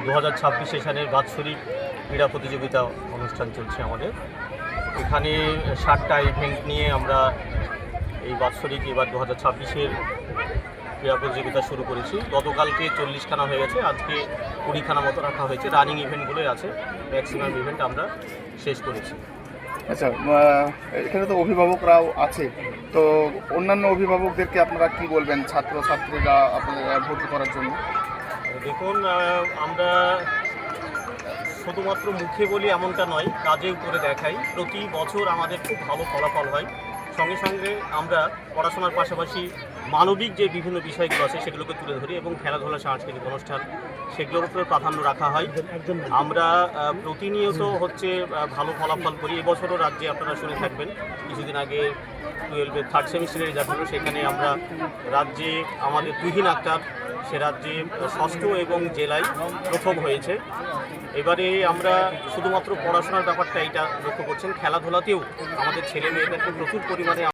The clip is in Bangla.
2026 সেশনের বাৎসরিক ক্রীড়া প্রতিযোগিতা অনুষ্ঠান চলছে আমাদের। এখানে 7টা ইভেন্ট নিয়ে আমরা এই বাৎসরিক এবার 2026-এর ক্রীড়া প্রতিযোগিতা শুরু করেছি। গতকালকে 40খানা হয়ে গেছে, আজকে 20খানা মতো রাখা হয়েছে। রানিং ইভেন্টগুলোই আছে, ম্যাক্সিমাম ইভেন্ট আমরা শেষ করেছি। আচ্ছা, এখানে তো অভিভাবকরাও আছে, তো অন্যান্য অভিভাবকদেরকে আপনারা কি বলবেন ছাত্রছাত্রীরা আপনাদের ভর্তি করার জন্য? দেখুন, আমরা শুধুমাত্র মুখে বলি এমনটা নয়, কাজেও করে দেখাই। প্রতি বছর আমাদের খুব ভালো ফলাফল হয়। সঙ্গে সঙ্গে আমরা পড়াশোনার পাশাপাশি মানবিক যে বিভিন্ন বিষয়গুলো আছে সেগুলোকে তুলে ধরি এবং খেলাধুলা, সাংস্কৃতিক অনুষ্ঠান সেগুলোর উপরে প্রাধান্য রাখা হয়। আমরা প্রতিনিয়ত ভালো ফলাফল করি। এবছরও রাজ্যে আপনারা শুনে থাকবেন, কিছুদিন আগে 12-এর 3rd সেমিস্টারের রেজাল্ট হলো, সেখানে আমরা রাজ্যে আমাদের তুহিন আক্তার সে রাজ্যে 6ষ্ঠ এবং জেলায় প্রথম হয়েছে। এবারে আমরা শুধুমাত্র পড়াশোনার ব্যাপারটা এটা লক্ষ্য করছেন, খেলাধুলাতেও আমাদের ছেলে মেয়েদেরকে প্রচুর পরিমাণে